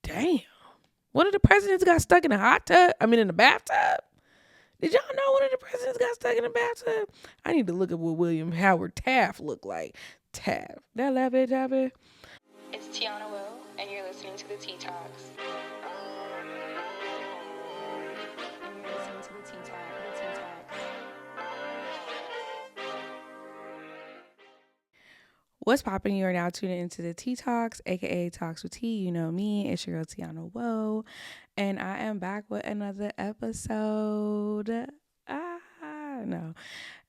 Damn. One of the presidents got stuck in in the bathtub. Did y'all know one of the presidents got stuck in the bathtub? I need to look at what William Howard Taft looked like. Taft. That lappy tappy. It's Tiana Will, and you're listening to the Tea Talks. What's popping? You are now tuning into the Tea Talks, aka Talks with Tea. You know me, it's your girl Tiana Woe, and I am back with another episode. No.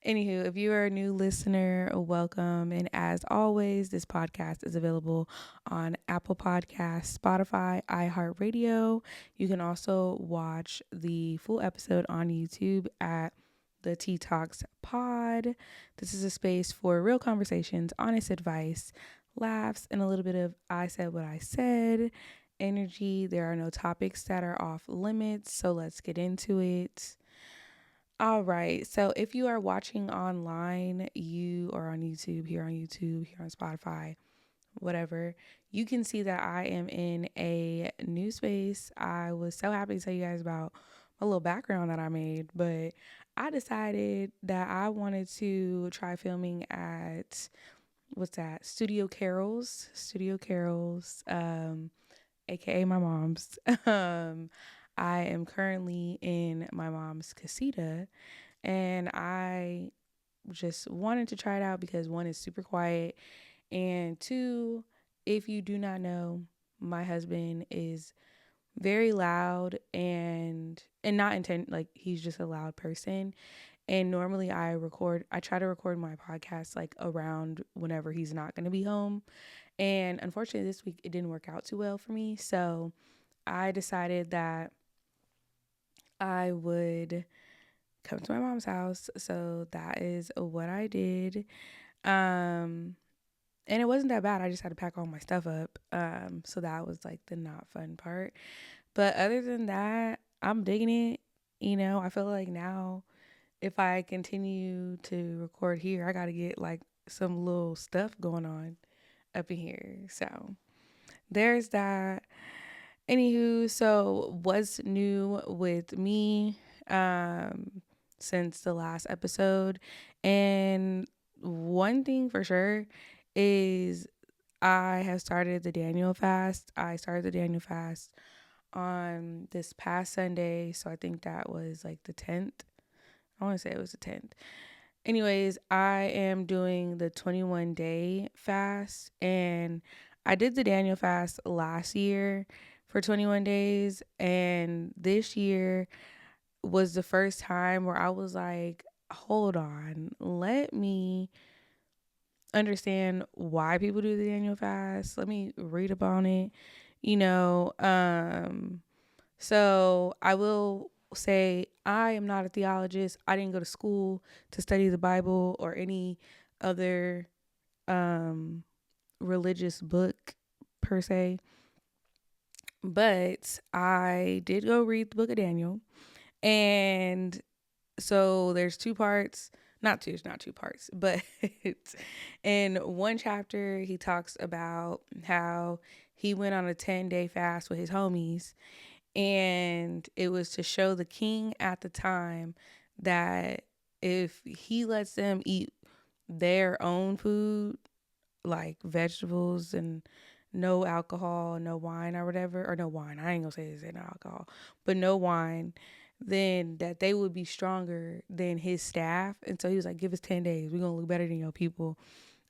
Anywho, if you are a new listener, welcome. And as always, this podcast is available on Apple Podcasts, Spotify, iHeartRadio. You can also watch the full episode on YouTube at the The'TtalksPod. This is a space for real conversations, honest advice, laughs, and a little bit of I said what I said energy. There are no topics that are off limits, so let's get into it. All right. So if you are watching online, you are on YouTube, here on Spotify, whatever, you can see that I am in a new space. I was so happy to tell you guys about a little background that I made, but I decided that I wanted to try filming at Studio Carol's, aka my mom's. I am currently in my mom's casita, and I just wanted to try it out because one, is super quiet, and two, if you do not know, my husband is very loud and not intent, like he's just a loud person. And normally I try to record my podcast like around whenever he's not going to be home. And unfortunately this week it didn't work out too well for me. So I decided that I would come to my mom's house. So that is what I did. And it wasn't that bad. I just had to pack all my stuff up. So that was like the not fun part. But other than that, I'm digging it. You know, I feel like now if I continue to record here, I got to get like some little stuff going on up in here. So there's that. Anywho, so what's new with me since the last episode? And one thing for sure is I have started the Daniel fast. I started the Daniel fast on this past Sunday. So I think that was like the 10th. I want to say it was the 10th. Anyways, I am doing the 21-day fast. And I did the Daniel fast last year for 21 days. And this year was the first time where I was like, hold on, let me understand why people do the Daniel fast. Let me read up on it, you know. So I will say I am not a theologist. I didn't go to school to study the Bible or any other religious book per se. But I did go read the book of Daniel. And so there's two parts. It's not two parts, but in one chapter, he talks about how he went on a 10-day fast with his homies. And it was to show the king at the time that if he lets them eat their own food, like vegetables and no alcohol, no wine or whatever, or no wine, I ain't gonna say no alcohol, but no wine, then that they would be stronger than his staff. And so he was like, give us 10 days. We're gonna look better than your people.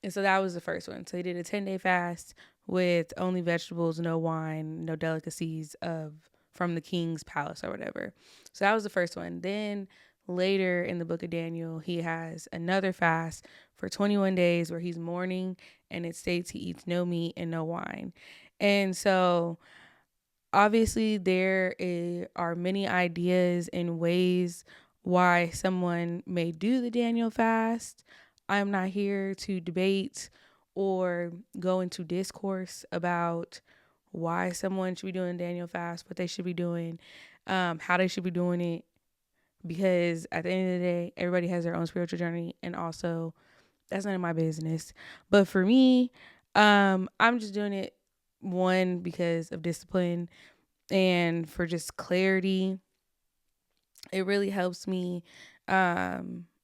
And so that was the first one. So he did a 10-day fast with only vegetables, no wine, no delicacies from the king's palace or whatever. So that was the first one. Then later in the book of Daniel, he has another fast for 21 days where he's mourning, and it states he eats no meat and no wine. And so obviously there are many ideas and ways why someone may do the Daniel fast. I'm not here to debate or go into discourse about why someone should be doing Daniel fast, what they should be doing, how they should be doing it, because at the end of the day, everybody has their own spiritual journey, and also that's none of my business. But for me, I'm just doing it One, because of discipline and for just clarity. It really helps me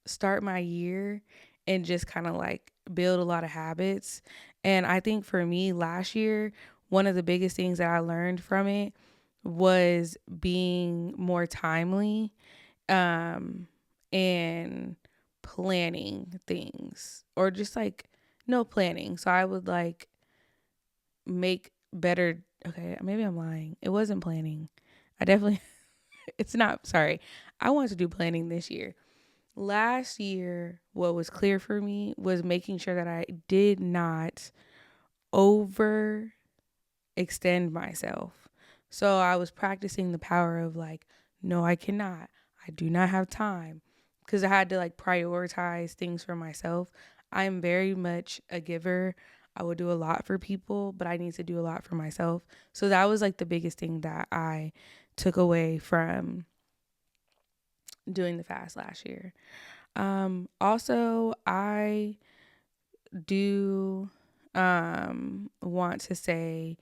start my year and just kind of like build a lot of habits. And I think for me last year, one of the biggest things that I learned from it was being more timely um, and planning things, or just like no planning. So I would like make better. Okay, maybe I'm lying. It wasn't planning. I definitely, it's not, sorry. I wanted to do planning this year. Last year, what was clear for me was making sure that I did not over extend myself. So I was practicing the power of like, no, I cannot. I do not have time, because I had to like prioritize things for myself. I'm very much a giver. I would do a lot for people, but I need to do a lot for myself. So that was like the biggest thing that I took away from doing the fast last year. Also, I do want to say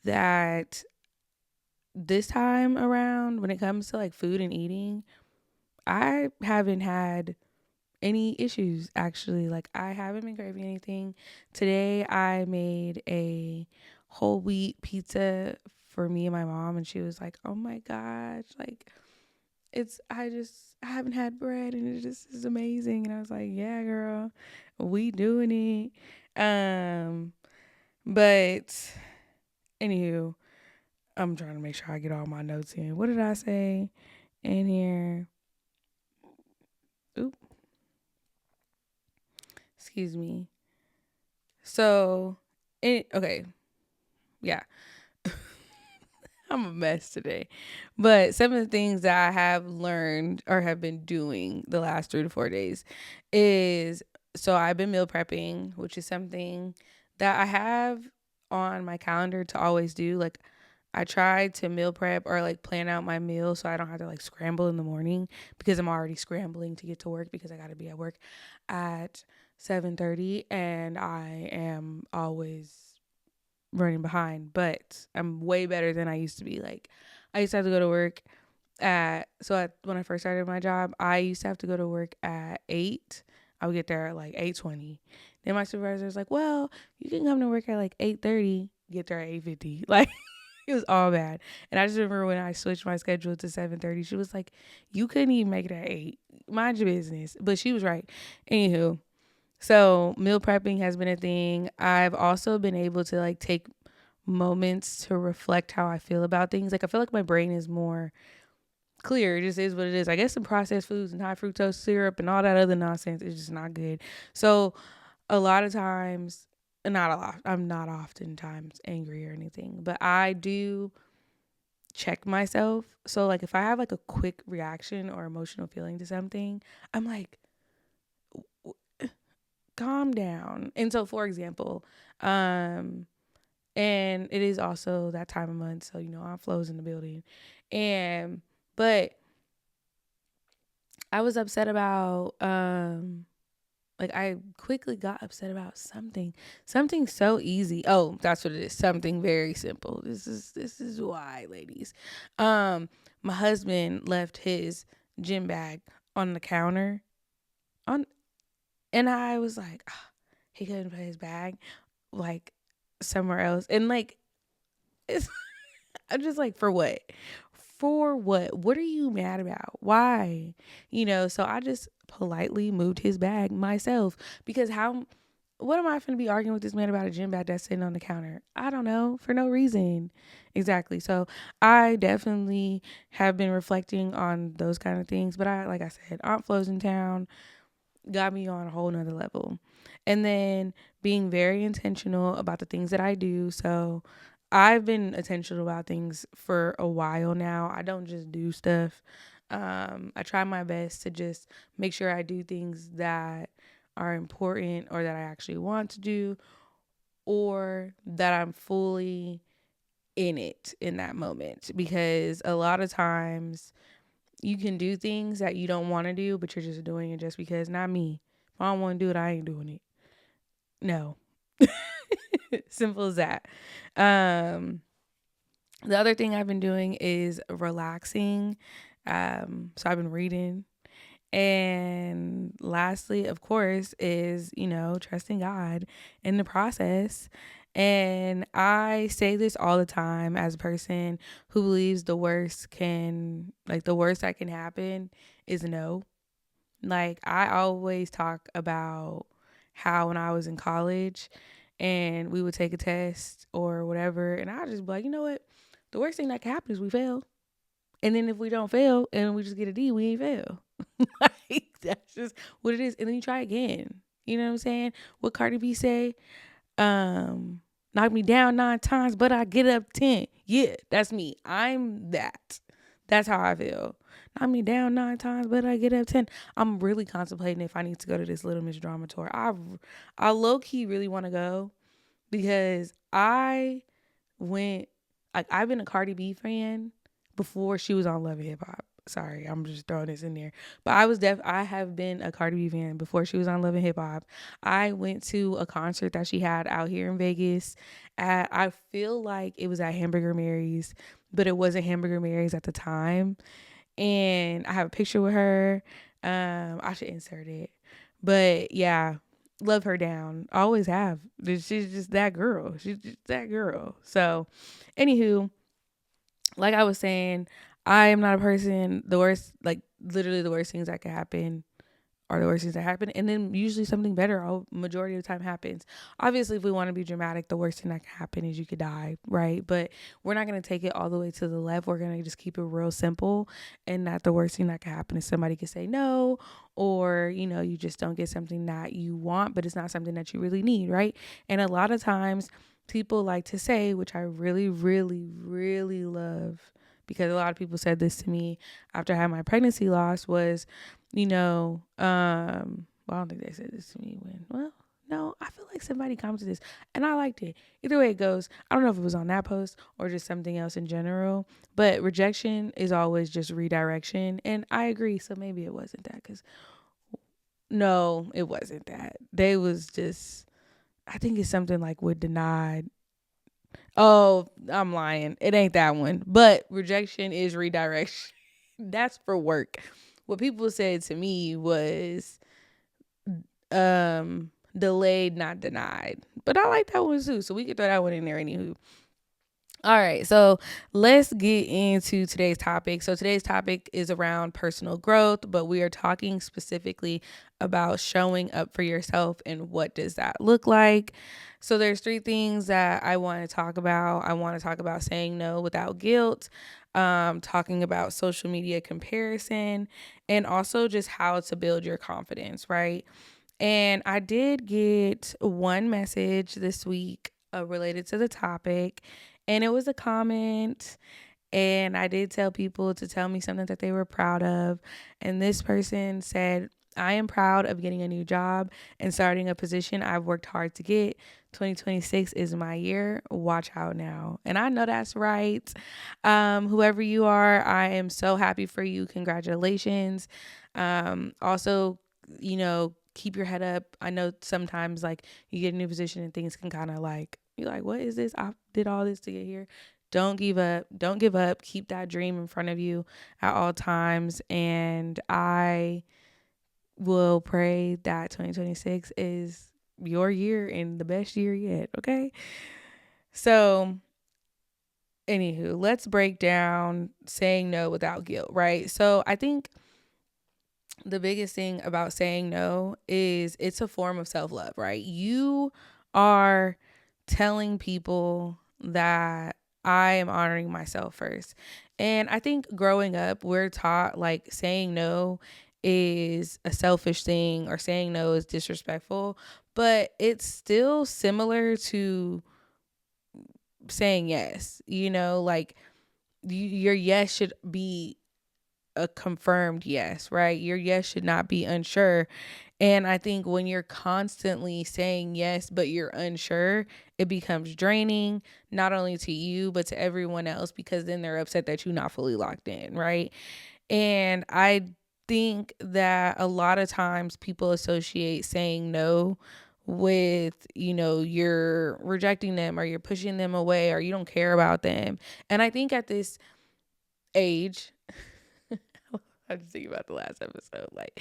that this time around, when it comes to like food and eating, I haven't had any issues actually. Like, I haven't been craving anything. Today, I made a whole wheat pizza for me and my mom, and she was like, "Oh my gosh, like I haven't had bread and it just is amazing." And I was like, "Yeah, girl, we doing it." But anywho, I'm trying to make sure I get all my notes in. What did I say in here? Oop, excuse me. So, okay, yeah, I'm a mess today. But some of the things that I have learned or have been doing the last 3 to 4 days is, so I've been meal prepping, which is something that I have on my calendar to always do. Like, I try to meal prep or like plan out my meal so I don't have to like scramble in the morning, because I'm already scrambling to get to work because I got to be at work at 7:30 and I am always running behind, but I'm way better than I used to be. Like, I used to have to go to work when I first started my job, I used to have to go to work at 8. I would get there at like 8:20. Then my supervisor was like, "Well, you can come to work at like 8:30, get there at 8:50." Like, it was all bad. And I just remember when I switched my schedule to 7:30, she was like, "You couldn't even make it at 8. Mind your business." But she was right. Anywho, so meal prepping has been a thing. I've also been able to like take moments to reflect how I feel about things. Like, I feel like my brain is more clear. It just is what it is. I guess the processed foods and high fructose syrup and all that other nonsense is just not good. So a lot of times, not a lot, I'm not oftentimes angry or anything, but I do check myself. So like, if I have like a quick reaction or emotional feeling to something, I'm like, calm down. And so, for example, and it is also that time of month, so our flow's in the building. And but I was upset about like, I quickly got upset about something so easy. Oh, that's what it is. Something very simple. This is why, ladies. My husband left his gym bag on the counter on and I was like, he couldn't put his bag like somewhere else. And like, it's I'm just like, for what? For what? What are you mad about? Why? So I just politely moved his bag myself, because what am I going to be arguing with this man about a gym bag that's sitting on the counter? I don't know, for no reason. Exactly. So I definitely have been reflecting on those kind of things. But like I said, Aunt Flo's in town got me on a whole nother level. And then being very intentional about the things that I do. So I've been intentional about things for a while now. I don't just do stuff. I try my best to just make sure I do things that are important or that I actually want to do, or that I'm fully in it in that moment. Because a lot of times you can do things that you don't want to do, but you're just doing it just because. Not me. If I don't want to do it, I ain't doing it. No. Simple as that. Um, the other thing I've been doing is relaxing. So I've been reading. And lastly, of course, is, trusting God in the process. And I say this all the time as a person who believes the worst that can happen is no. Like, I always talk about how when I was in college and we would take a test or whatever, and I just be like, you know what? The worst thing that can happen is we fail. And then if we don't fail and we just get a D, we ain't fail. Like, that's just what it is. And then you try again. You know what I'm saying? What Cardi B say? Knock me down 9 times, but I get up 10. Yeah, that's me. I'm that. That's how I feel. Knock me down 9 times, but I get up 10. I'm really contemplating if I need to go to this Little Miss Drama tour. I low key really want to go because went I've been a Cardi B fan before she was on Love and Hip Hop. Sorry, I'm just throwing this in there. But I have been a Cardi B fan before she was on Love and Hip Hop. I went to a concert that she had out here in Vegas. I feel like it was at Hamburger Mary's, but it wasn't Hamburger Mary's at the time. And I have a picture with her. I should insert it. But yeah, love her down. Always have. She's just that girl. She's just that girl. So, anywho, like I was saying, I am not a person. The worst, like literally the worst things that could happen are the worst things that happen. And then usually something better majority of the time happens. Obviously, if we want to be dramatic, the worst thing that can happen is you could die, right? But we're not going to take it all the way to the left. We're going to just keep it real simple, and that the worst thing that can happen is somebody could say no, or, you just don't get something that you want, but it's not something that you really need, right? And a lot of times people like to say, which I really, really, really love, because a lot of people said this to me after I had my pregnancy loss, was, well, I don't think they said this to me no, I feel like somebody commented this and I liked it. Either way it goes, I don't know if it was on that post or just something else in general, but rejection is always just redirection. And I agree. So maybe it wasn't that, because no, it wasn't that. They was just, I think it's something like with denied. Oh, I'm lying. It ain't that one. But rejection is redirection. That's for work. What people said to me was delayed, not denied. But I like that one too. So we could throw that one in there anywho. All right, so let's get into today's topic. So today's topic is around personal growth, but we are talking specifically about showing up for yourself and what does that look like. So there's 3 things that I want to talk about. I want to talk about saying no without guilt, talking about social media comparison, and also just how to build your confidence, right? And I did get one message this week related to the topic, and it was a comment. And I did tell people to tell me something that they were proud of. And this person said, I am proud of getting a new job and starting a position I've worked hard to get. 2026 is my year. Watch out now. And I know that's right. Whoever you are, I am so happy for you. Congratulations. Also, keep your head up. I know sometimes like you get a new position and things can kind of like, you're like, what is this? I did all this to get here. Don't give up. Don't give up. Keep that dream in front of you at all times. And I will pray that 2026 is your year and the best year yet. Okay. So, anywho, let's break down saying no without guilt, right? So, I think the biggest thing about saying no is it's a form of self-love, right? You are telling people that I am honoring myself first. And I think growing up, we're taught like saying no is a selfish thing or saying no is disrespectful, but it's still similar to saying yes. Like your yes should be a confirmed yes, right? Your yes should not be unsure. And I think when you're constantly saying yes, but you're unsure, it becomes draining, not only to you, but to everyone else, because then they're upset that you're not fully locked in, right? And I think that a lot of times people associate saying no with, you're rejecting them or you're pushing them away or you don't care about them. And I think at this age, I'm just thinking about the last episode. Like,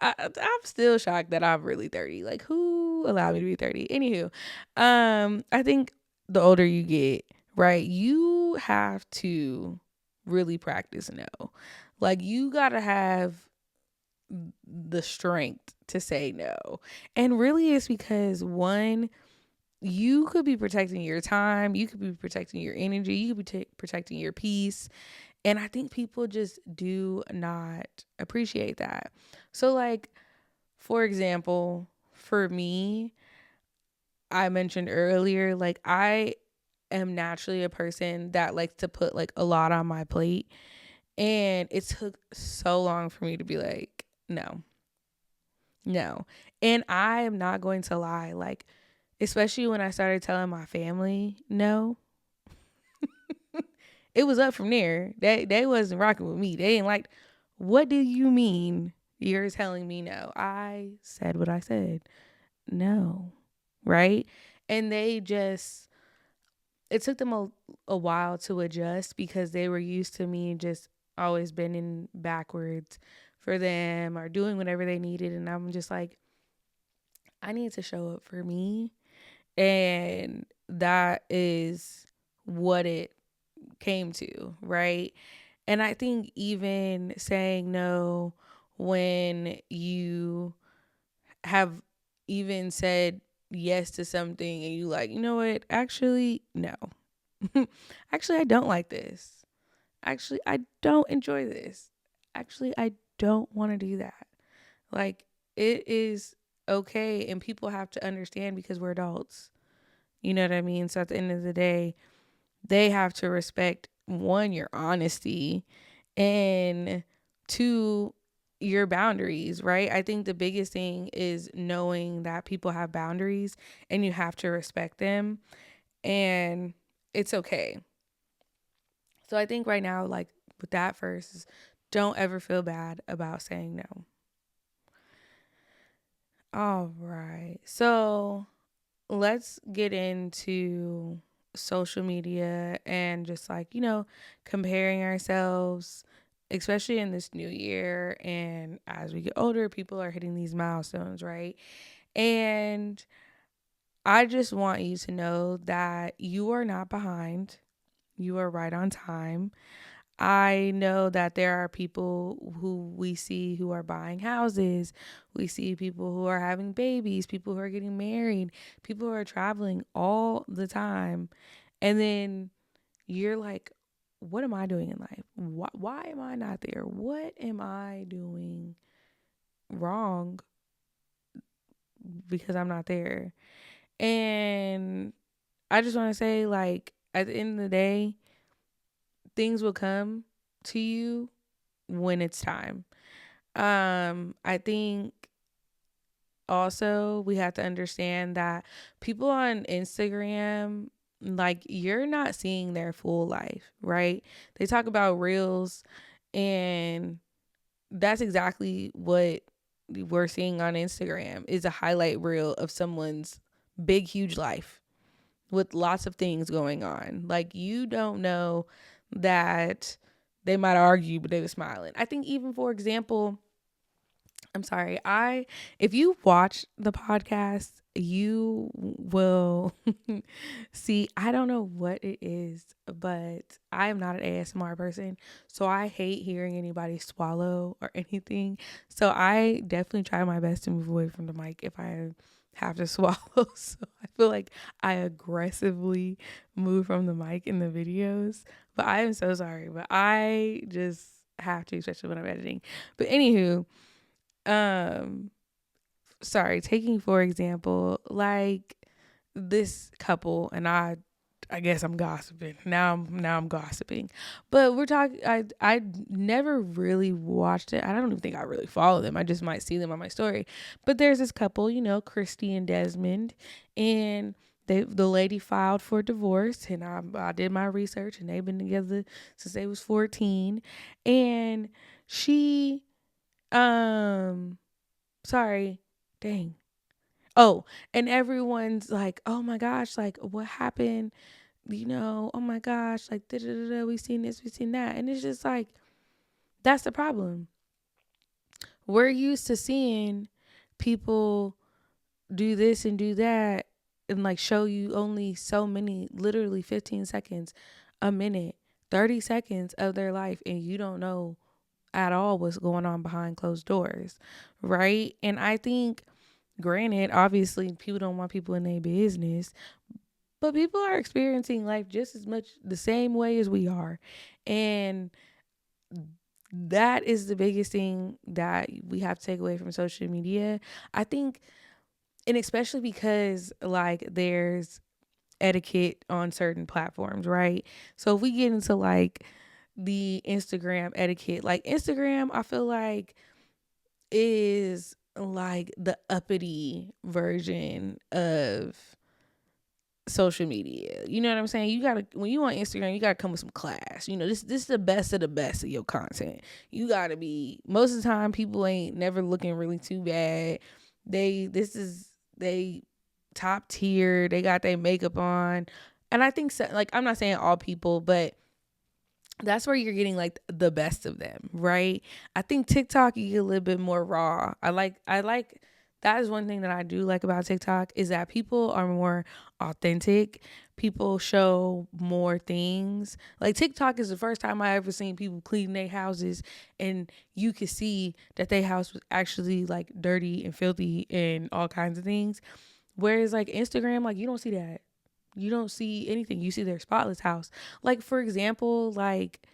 I'm still shocked that I'm really 30. Like, who allowed me to be 30? Anywho, I think the older you get, right, you have to really practice no. Like, you gotta have the strength to say no. And really, it's because one, you could be protecting your time, you could be protecting your energy, you could be protecting your peace. And I think people just do not appreciate that. So, like, for example, for me, I mentioned earlier, like, I am naturally a person that likes to put like a lot on my plate. And it took so long for me to be like, no, no. And I am not going to lie. Like, especially when I started telling my family no, it was up from there. They wasn't rocking with me. They didn't like, what do you mean you're telling me no? I said what I said. No. Right? And they just, it took them a while to adjust because they were used to me just always bending backwards for them or doing whatever they needed. And I'm just like, I need to show up for me. And that is what it came to, right? And I think even saying no when you have even said yes to something and you like, you know what? Actually, no. Actually, I don't like this. Actually, I don't enjoy this. Actually, I don't want to do that. Like, it is okay. And people have to understand because we're adults. You know what I mean? So at the end of the day, they have to respect one, your honesty, and two, your boundaries, right? I think the biggest thing is knowing that people have boundaries and you have to respect them, and it's okay. So I think right now, like with that first, is don't ever feel bad about saying no. All right. So let's get into social media and just like, comparing ourselves, especially in this new year. And as we get older, people are hitting these milestones, right? And I just want you to know that you are not behind, you are right on time. I know that there are people who we see who are buying houses. We see people who are having babies, people who are getting married, people who are traveling all the time. And then you're like, what am I doing in life? Why am I not there? What am I doing wrong because I'm not there? And I just want to say, like, at the end of the day, things will come to you when it's time. I think also we have to understand that people on Instagram, like, you're not seeing their full life, right? They talk about reels, and that's exactly what we're seeing on Instagram is a highlight reel of someone's big huge life with lots of things going on. Like, you don't know that they might argue, but they were smiling. I think even, for example, I'm sorry. If you watch the podcast, you will see, I don't know what it is, but I am not an ASMR person. So I hate hearing anybody swallow or anything. So I definitely try my best to move away from the mic if I have to swallow. So I feel like I aggressively move from the mic in the videos. But I am so sorry. But I just have to, especially when I'm editing. But anywho, um sorry, taking for example, like this couple, and I guess I'm gossiping. Now I'm gossiping. But we're talking, I never really watched it. I don't even think I really follow them. I just might see them on my story. But there's this couple, Christy and Desmond, and the lady filed for divorce, and I did my research, and they've been together since they was 14. And she sorry, dang, Oh, and everyone's like, oh my gosh, like what happened? Oh my gosh, like da da da da, we seen this, we seen that. And it's just like, that's the problem. We're used to seeing people do this and do that and like show you only so many, literally 15 seconds, a minute, 30 seconds of their life, and you don't know at all what's going on behind closed doors, right? And I think, granted, obviously, people don't want people in their business, but people are experiencing life just as much the same way as we are. And that is the biggest thing that we have to take away from social media. I think, and especially because like there's etiquette on certain platforms, right? So if we get into like the Instagram etiquette, like Instagram, I feel like is like the uppity version of social media. You know what I'm saying? You gotta, when you on Instagram, you gotta come with some class. This is the best of the best of your content. You gotta be, most of the time people ain't never looking really too bad. They top tier. They got their makeup on. And I think so, like, I'm not saying all people, but that's where you're getting like the best of them, right? I think TikTok, you get a little bit more raw. I like that is one thing that I do like about TikTok, is that people are more authentic. People show more things. Like TikTok is the first time I ever seen people clean their houses and you could see that their house was actually like dirty and filthy and all kinds of things. Whereas like Instagram, like you don't see that. You don't see anything. You see their spotless house. Like for example, like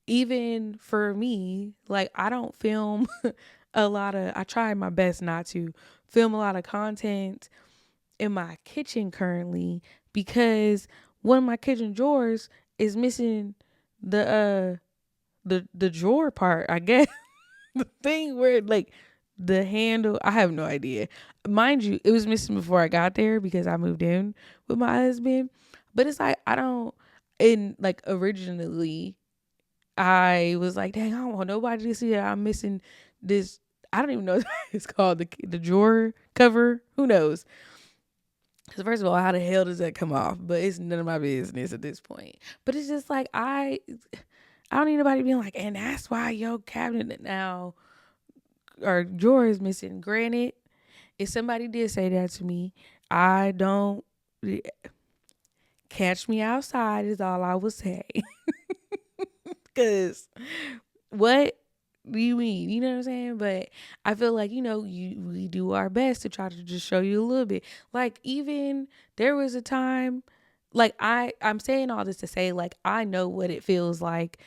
even for me, like I don't film I try my best not to film a lot of content in my kitchen currently, because one of my kitchen drawers is missing the the drawer part, I guess. The thing where like the handle, I have no idea. Mind you, it was missing before I got there because I moved in with my husband. But it's like I don't, and like originally I was like, dang, I don't want nobody to see that I'm missing this. I don't even know what it's called, the drawer cover. Who knows? Because first of all, how the hell does that come off? But it's none of my business at this point. But it's just like I don't need nobody being like, and that's why your cabinet now or drawer is missing. Granted, if somebody did say that to me, I don't, catch me outside is all I would say. Cause what do you mean? You know what I'm saying? But I feel like, we do our best to try to just show you a little bit. Like even there was a time, like I'm saying all this to say, like I know what it feels like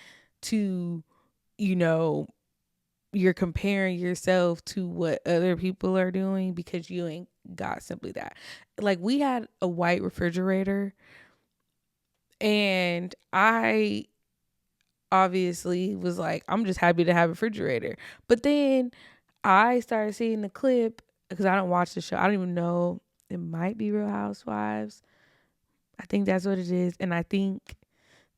to, you know, you're comparing yourself to what other people are doing because you ain't got simply that. Like we had a white refrigerator and I obviously was like, I'm just happy to have a refrigerator. But then I started seeing the clip because I don't watch the show. I don't even know. It might be Real Housewives. I think that's what it is. And I think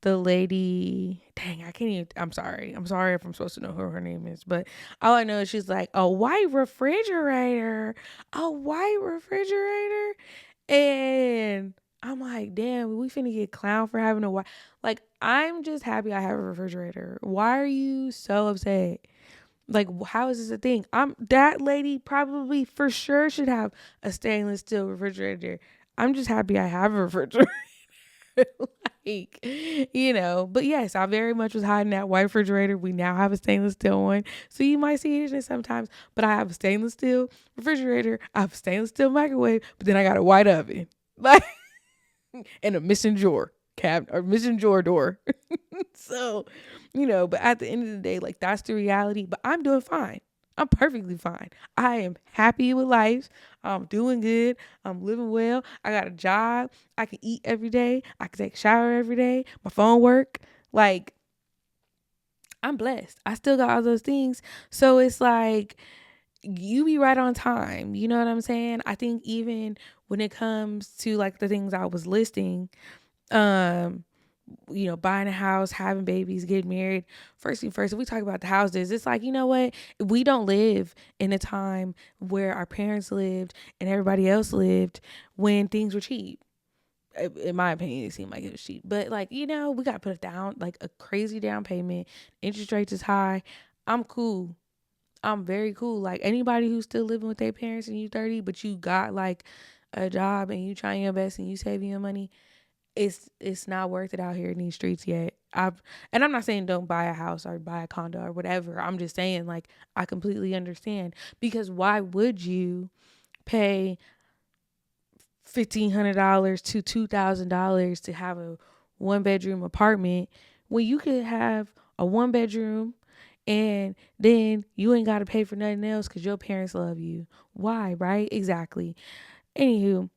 the lady, dang, I can't even, I'm sorry. I'm sorry if I'm supposed to know who her name is. But all I know is she's like, a white refrigerator. A white refrigerator. And I'm like, damn, we finna get clown for having a white. Like, I'm just happy I have a refrigerator. Why are you so upset? Like, how is this a thing? That lady probably for sure should have a stainless steel refrigerator. I'm just happy I have a refrigerator. Like, but yes, I very much was hiding that white refrigerator. We now have a stainless steel one. So you might see it in it sometimes, but I have a stainless steel refrigerator. I have a stainless steel microwave, but then I got a white oven. Like, and a missing drawer cabinet or missing drawer door. So, but at the end of the day, like that's the reality. But I'm doing fine. I'm perfectly fine. I am happy with life. I'm doing good. I'm living well. I got a job. I can eat every day. I can take a shower every day. My phone work. Like, I'm blessed. I still got all those things. So it's like you be right on time. You know what I'm saying? I think even when it comes to like the things I was listing, um buying a house, having babies, getting married. First thing first, if we talk about the houses, it's like, you know what? We don't live in a time where our parents lived and everybody else lived when things were cheap. In my opinion, it seemed like it was cheap. But like, we got to put it down, like a crazy down payment. Interest rates is high. I'm cool. I'm very cool. Like anybody who's still living with their parents and you 30, but you got like a job and you trying your best and you saving your money, it's not worth it out here in these streets yet. And I'm not saying don't buy a house or buy a condo or whatever. I'm just saying like I completely understand, because why would you pay $1,500 to $2,000 to have a 1 bedroom apartment when you could have a 1 bedroom and then you ain't got to pay for nothing else because your parents love you? Why, right? Exactly. Anywho,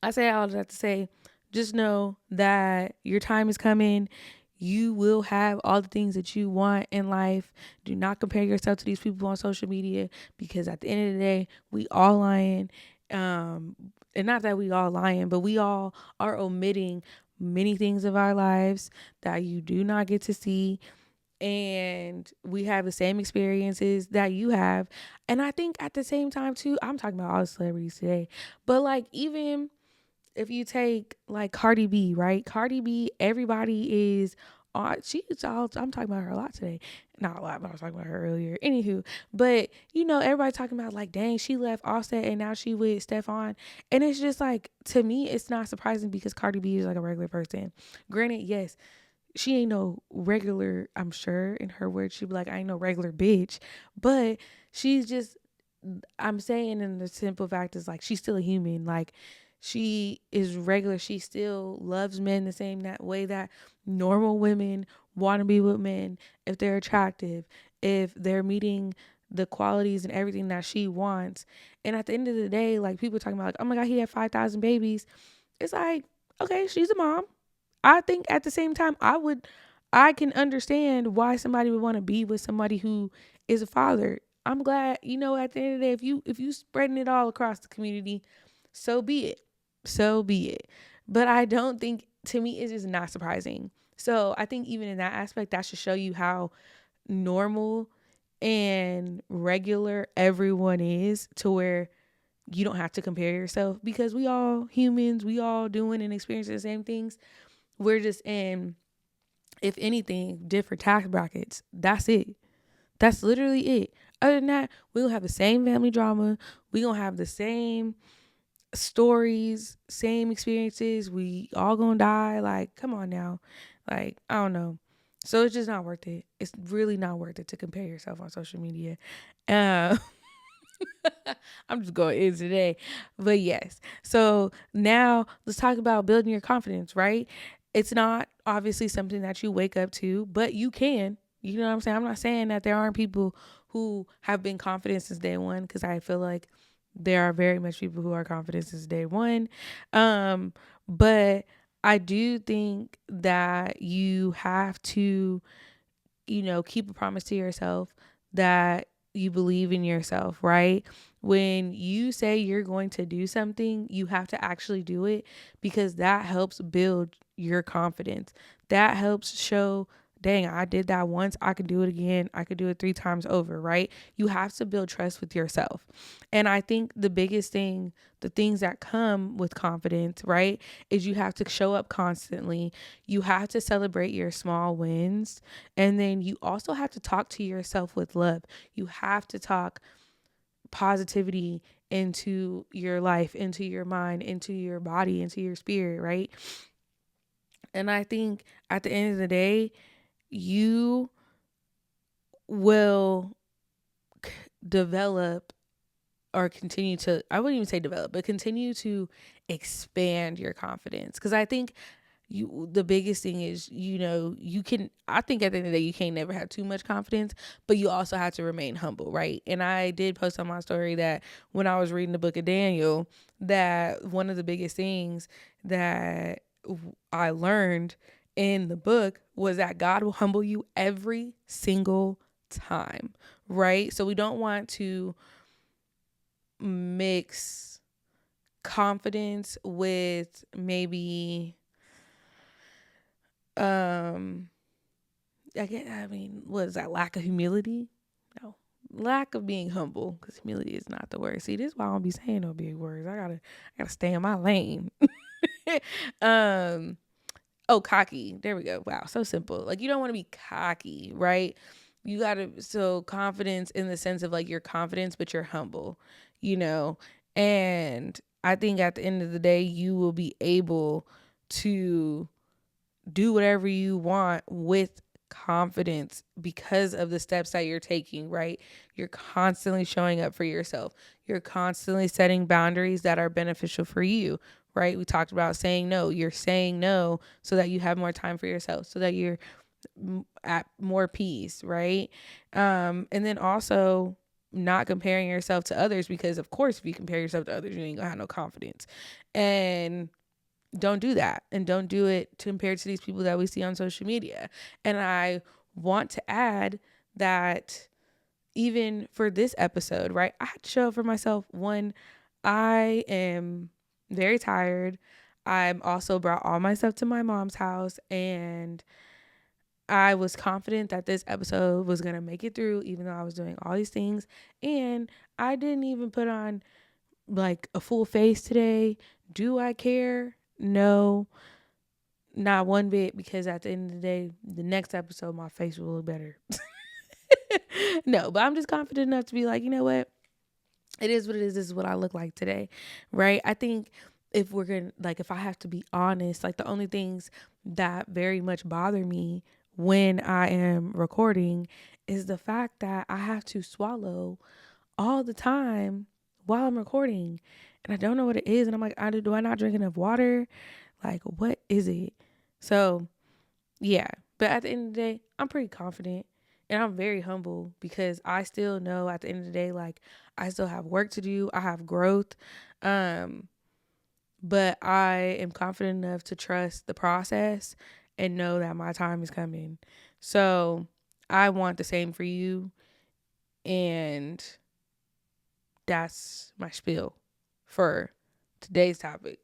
I say all that to say, just know that your time is coming. You will have all the things that you want in life. Do not compare yourself to these people on social media, because at the end of the day, we all lying. And not that we all lying, but we all are omitting many things of our lives that you do not get to see. And we have the same experiences that you have. And I think at the same time too, I'm talking about all the celebrities today, but like even if you take like Cardi B, right? Cardi B, everybody is on. She's all. I'm talking about her a lot today. Not a lot, but I was talking about her earlier. Anywho, but everybody talking about like, dang, she left Offset and now she with Stefan, and it's just like, to me, it's not surprising because Cardi B is like a regular person. Granted, yes, she ain't no regular. I'm sure in her words, she'd be like, I ain't no regular bitch, but she's just. I'm saying, in the simple fact is like she's still a human. Like she is regular. She still loves men the same that way that normal women want to be with men if they're attractive, if they're meeting the qualities and everything that she wants. And at the end of the day, like people talking about like, oh my God, he had 5,000 babies. It's like, okay, she's a mom. I think at the same time, I can understand why somebody would want to be with somebody who is a father. I'm glad, at the end of the day, if you spreading it all across the community, so be it. So be it. But I don't think, to me, it's just not surprising. So I think even in that aspect, that should show you how normal and regular everyone is, to where you don't have to compare yourself, because we all humans, we all doing and experiencing the same things. We're just in, if anything, different tax brackets. That's it. That's literally it. Other than that, we gonna have the same family drama. We gonna have the same stories, same experiences. We all gonna die. Like, come on now. Like, I don't know. So it's just not worth it. It's really not worth it to compare yourself on social media. Uh, I'm just going in today. But yes. So now let's talk about building your confidence, right? It's not obviously something that you wake up to, but you can. You know what I'm saying? I'm not saying that there aren't people who have been confident since day one, because I feel like there are very much people who are confident since day one. But I do think that you have to, keep a promise to yourself that you believe in yourself, right? When you say you're going to do something, you have to actually do it, because that helps build your confidence. That helps show, dang, I did that once, I could do it again. I could do it 3 times over, right? You have to build trust with yourself. And I think the biggest thing, the things that come with confidence, right, is you have to show up constantly. You have to celebrate your small wins. And then you also have to talk to yourself with love. You have to talk positivity into your life, into your mind, into your body, into your spirit, right? And I think at the end of the day, you will develop, or continue to, I wouldn't even say develop, but continue to expand your confidence. Because I think the biggest thing is, you can, I think at the end of the day, you can't never have too much confidence, but you also have to remain humble, right? And I did post on my story that when I was reading the book of Daniel, that one of the biggest things that I learned in the book was that God will humble you every single time, right? So we don't want to mix confidence with maybe Um, I mean, what is that? Lack of humility? No, lack of being humble, because humility is not the word. See, this is why I don't be saying no big words. I gotta stay in my lane. um, oh, cocky. There we go. Wow, so simple. Like, you don't want to be cocky, right? You gotta, so confidence in the sense of like your confidence, but you're humble, you know. And I think at the end of the day, you will be able to do whatever you want with confidence because of the steps that you're taking, right? You're constantly showing up for yourself. You're constantly setting boundaries that are beneficial for you, right? We talked about saying no. You're saying no so that you have more time for yourself, so that you're at more peace, right? And then also not comparing yourself to others, because of course if you compare yourself to others, you ain't gonna have no confidence. And don't do that, and don't do it compared to these people that we see on social media. And I want to add that even for this episode, right, I had to show up for myself. One, I am very tired. I'm also brought all my stuff to my mom's house, and I was confident that this episode was going to make it through, even though I was doing all these things. And I didn't even put on like a full face today. Do I care? No, not one bit, because at the end of the day, the next episode, my face will look better. No, but I'm just confident enough to be like, you know what? It is what it is. This is what I look like today, right? I think if we're going to, like, if I have to be honest, like the only things that very much bother me when I am recording is the fact that I have to swallow all the time while I'm recording. And I don't know what it is. And I'm like, do I not drink enough water? Like, what is it? So, yeah. But at the end of the day, I'm pretty confident, and I'm very humble, because I still know at the end of the day, like, I still have work to do. I have growth. Um, but I am confident enough to trust the process and know that my time is coming. So I want the same for you. And that's my spiel for today's topic.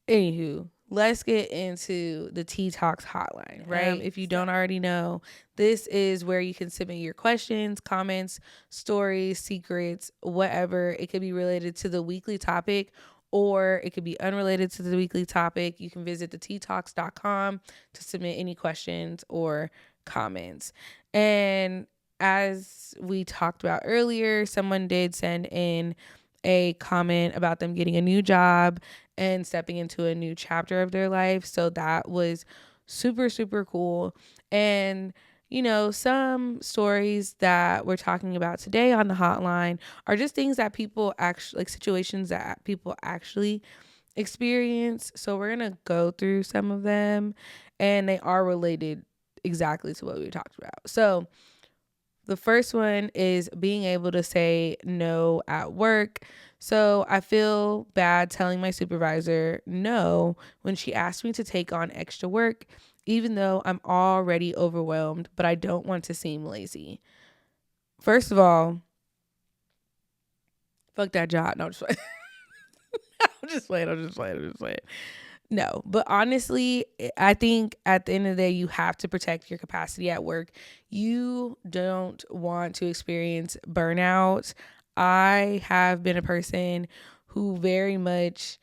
Anywho, let's get into the Tea Talks hotline, right? If you don't already know, this is where you can submit your questions, comments, stories, secrets, whatever. It could be related to the weekly topic, or it could be unrelated to the weekly topic. You can visit the thetalks.com to submit any questions or comments. And as we talked about earlier, someone did send in a comment about them getting a new job and stepping into a new chapter of their life. So that was super, super cool. And, you know, some stories that we're talking about today on the hotline are just things that people actually, like situations that people actually experience. So we're going to go through some of them, and they are related exactly to what we talked about. So the first one is being able to say no at work. So I feel bad telling my supervisor no when she asked me to take on extra work, even though I'm already overwhelmed, but I don't want to seem lazy. First of all, fuck that job. No, I'm just playing. I'm just playing. No, but honestly, I think at the end of the day, you have to protect your capacity at work. You don't want to experience burnout. I have been a person who very much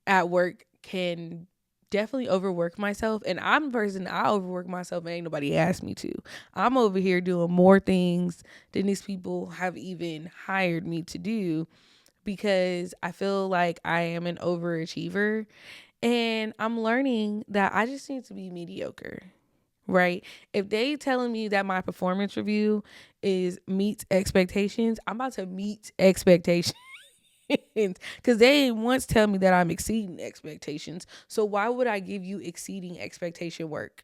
at work can definitely overwork myself. And I'm a person, I overwork myself and ain't nobody asked me to. I'm over here doing more things than these people have even hired me to do, because I feel like I am an overachiever. And I'm learning that I just need to be mediocre, right? If they telling me that my performance review is meets expectations, I'm about to meet expectations. Because they didn't once tell me that I'm exceeding expectations. So why would I give you exceeding expectation work?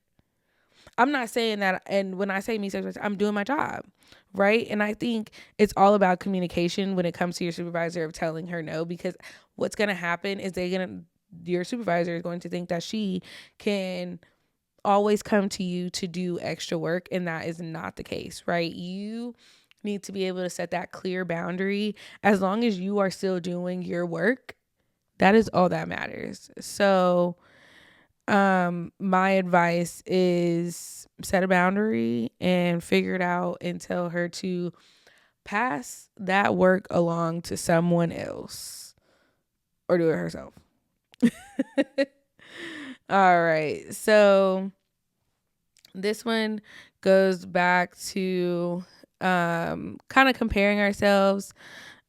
I'm not saying that, and when I say meet expectations, I'm doing my job, right? And I think it's all about communication when it comes to your supervisor of telling her no, because what's going to happen is your supervisor is going to think that she can always come to you to do extra work, and that is not the case, right? You need to be able to set that clear boundary. As long as you are still doing your work, that is all that matters. So My advice is set a boundary and figure it out and tell her to pass that work along to someone else or do it herself. All right. So this one goes back to kind of comparing ourselves.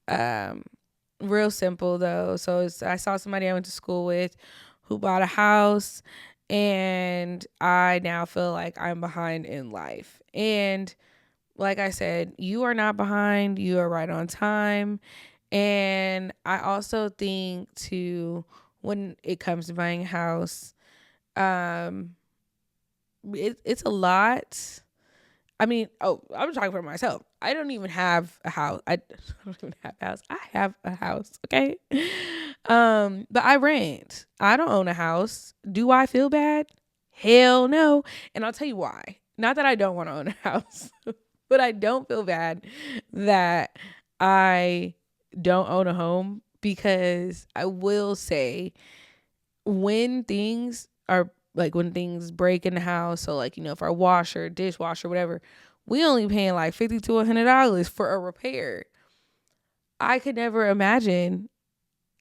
Um Real simple though. So I saw somebody I went to school with who bought a house, and I now feel like I'm behind in life. And like I said, you are not behind, you are right on time. And I also think too, when it comes to buying a house, um it's a lot. I mean, I'm talking for myself. I don't even have a house. I don't even have a house. I have a house, okay? But I rent. I don't own a house. Do I feel bad? Hell no. And I'll tell you why. Not that I don't want to own a house, but I don't feel bad that I don't own a home, because I will say, when things are like, when things break in the house, so like, if our washer, dishwasher, whatever, we only paying like $50 to $100 for a repair. I could never imagine.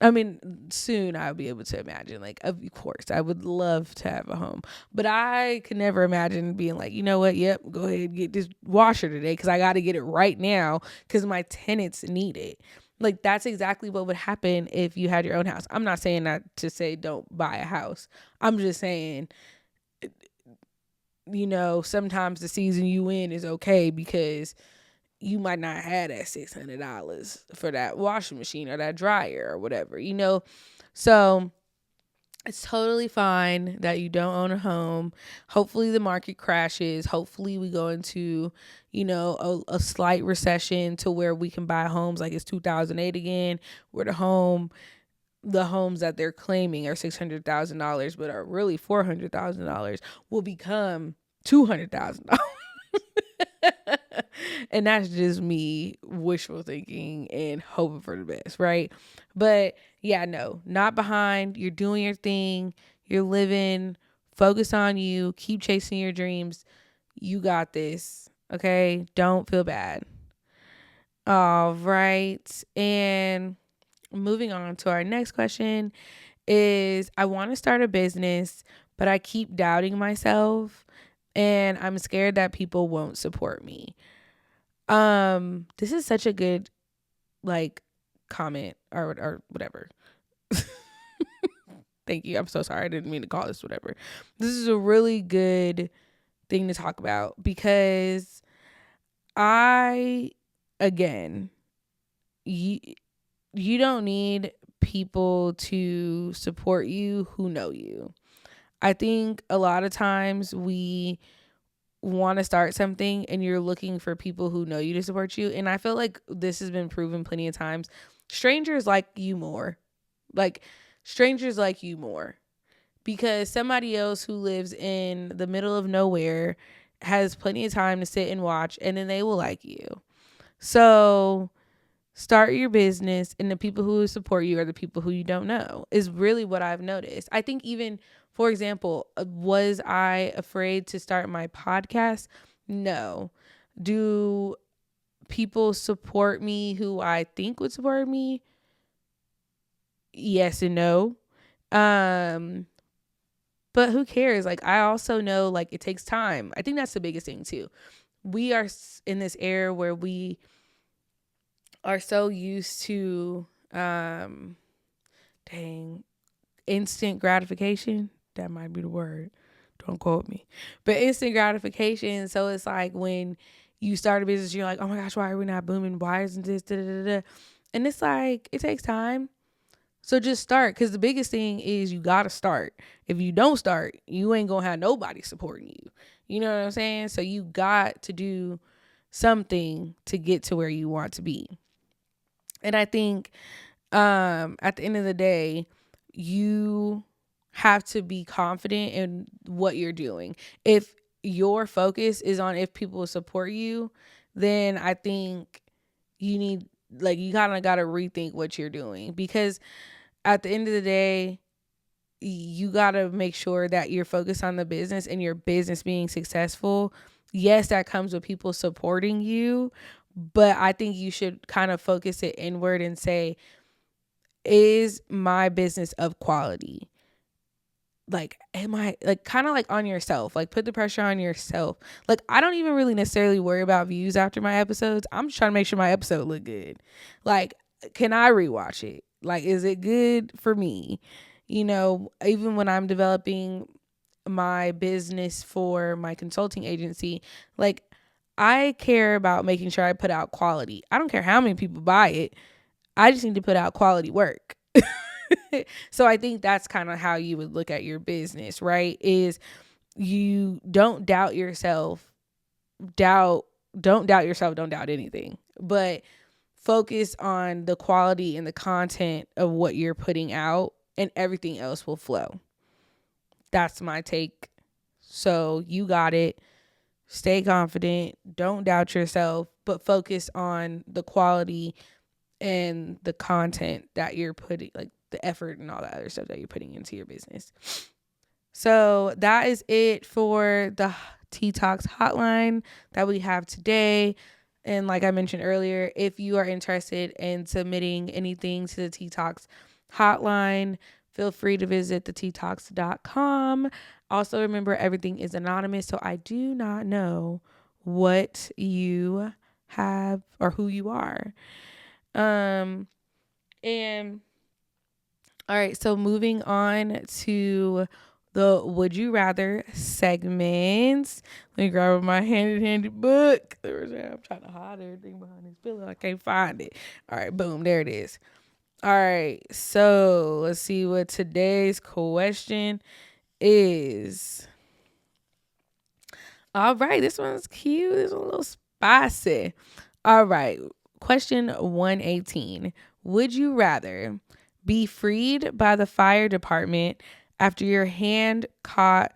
I mean, soon I'll be able to imagine, like, of course I would love to have a home, but I could never imagine being like, you know what, yep, go ahead and get this washer today because I got to get it right now because my tenants need it. Like, that's exactly what would happen if you had your own house. I'm not saying that to say don't buy a house. I'm just saying, sometimes the season you in is okay because you might not have that $600 for that washing machine or that dryer or whatever, So it's totally fine that you don't own a home. Hopefully the market crashes. Hopefully we go into, a slight recession to where we can buy homes like it's 2008 again, where the homes that they're claiming are $600,000 but are really $400,000 will become $200,000. And that's just me wishful thinking and hoping for the best, right? But yeah, no, not behind. You're doing your thing. You're living. Focus on you. Keep chasing your dreams. You got this. Okay? Don't feel bad. All right. And moving on to our next question is, I want to start a business, but I keep doubting myself and I'm scared that people won't support me. This is such a good comment or whatever. Thank you. I'm so sorry. I didn't mean to call this whatever. This is a really good thing to talk about because again, you don't need people to support you who know you. I think a lot of times we want to start something and you're looking for people who know you to support you. And I feel like this has been proven plenty of times. Strangers like you more. Like, strangers like you more. Because somebody else who lives in the middle of nowhere has plenty of time to sit and watch, and then they will like you. So start your business, and the people who support you are the people who you don't know, is really what I've noticed. I think even, for example, was I afraid to start my podcast? No. Do people support me who I think would support me? Yes and no. But who cares? Like, I also know, like, it takes time. I think that's the biggest thing too. We are in this era where we are so used to instant gratification. That might be the word. Don't quote me. But instant gratification. So it's like when you start a business, you're like, oh my gosh, why are we not booming? Why isn't this? Da, da, da, da. And it's like, it takes time. So just start, because the biggest thing is you got to start. If you don't start, you ain't going to have nobody supporting you. You know what I'm saying? So you got to do something to get to where you want to be. And I think at the end of the day, you have to be confident in what you're doing. If your focus is on if people will support you, then I think you kind of got to rethink what you're doing, because at the end of the day, you got to make sure that you're focused on the business and your business being successful. Yes, that comes with people supporting you, but I think you should kind of focus it inward and say, is my business of quality? Like, am I, like, kind of like on yourself, like put the pressure on yourself. Like, I don't even really necessarily worry about views after my episodes. I'm just trying to make sure my episode look good. Like, can I rewatch it? Like, is it good for me? You know, even when I'm developing my business for my consulting agency, like, I care about making sure I put out quality. I don't care how many people buy it. I just need to put out quality work. So I think that's kind of how you would look at your business, right? Is you don't doubt yourself, don't doubt yourself, don't doubt anything, but focus on the quality and the content of what you're putting out, and everything else will flow. That's my take. So you got it. Stay confident, don't doubt yourself, but focus on the quality and the content that you're putting, like the effort and all that other stuff that you're putting into your business. So that is it for the Tea Talks hotline that we have today. And like I mentioned earlier, if you are interested in submitting anything to the Tea Talks hotline, feel free to visit thethetalks.com. Also, remember, everything is anonymous, so I do not know what you have or who you are. And all right, so moving on to the Would You Rather segments. Let me grab my handy book. I'm trying to hide everything behind this pillow. I can't find it. All right, boom, there it is. All right, so let's see what today's question is. All right, this one's cute. This one's a little spicy. All right, question 118. Would you rather be freed by the fire department after your hand got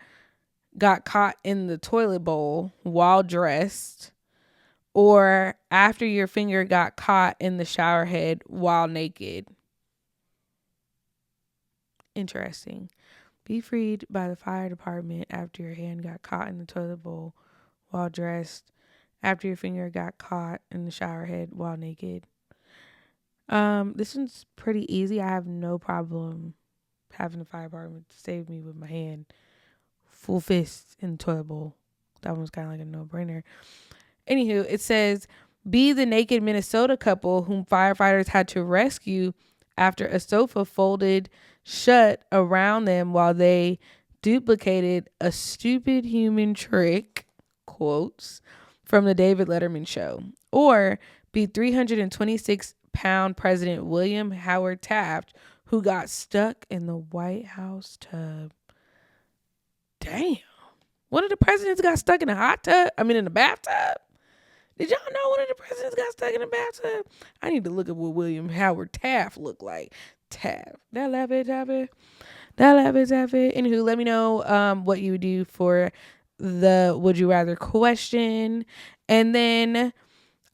caught in the toilet bowl while dressed, or after your finger got caught in the shower head while naked? Interesting. Be freed by the fire department after your hand got caught in the toilet bowl while dressed, after your finger got caught in the shower head while naked. This one's pretty easy. I have no problem having the fire department save me with my hand full fist in the toilet bowl. That one's kind of like a no-brainer. Anywho, it says, be the naked Minnesota couple whom firefighters had to rescue after a sofa folded shut around them while they duplicated a stupid human trick, quotes, from the David Letterman show. Or be 326-pound President William Howard Taft, who got stuck in the White House tub. Damn. One of the presidents got stuck in a in the bathtub? Did y'all know one of the presidents got stuck in a bathtub? I need to look at what William Howard Taft looked like. Taft. That lappy tappy. Anywho, let me know what you would do for the Would You Rather question. And then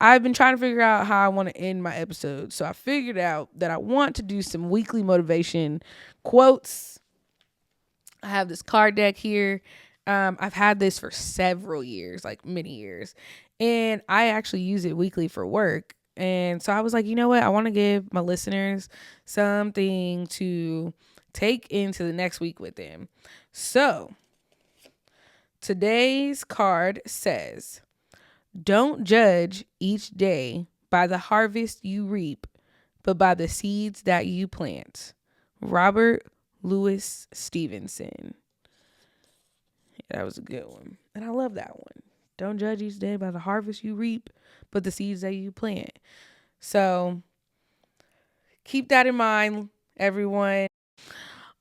I've been trying to figure out how I want to end my episode. So I figured out that I want to do some weekly motivation quotes. I have this card deck here. I've had this for several years, like many years. And I actually use it weekly for work. And so I was like, you know what? I want to give my listeners something to take into the next week with them. So today's card says, don't judge each day by the harvest you reap, but by the seeds that you plant. Robert Louis Stevenson. That was a good one. And I love that one. Don't judge each day by the harvest you reap, but the seeds that you plant. So keep that in mind, everyone.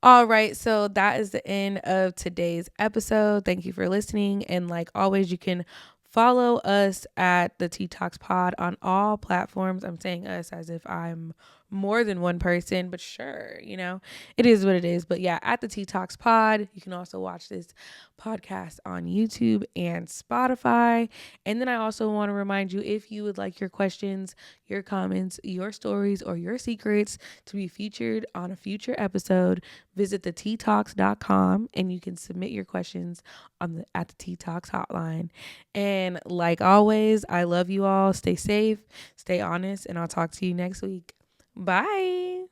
All right, so that is the end of today's episode. Thank you for listening. And like always, you can follow us at the T'TalksPod on all platforms. I'm saying us as if I'm more than one person, but sure, it is what it is. But yeah, at the Tea Talks Pod, you can also watch this podcast on YouTube and Spotify. And then I also want to remind you, if you would like your questions, your comments, your stories, or your secrets to be featured on a future episode, visit theTalks.com and you can submit your questions at the Tea Talks hotline. And like always, I love you all. Stay safe, stay honest, and I'll talk to you next week. Bye.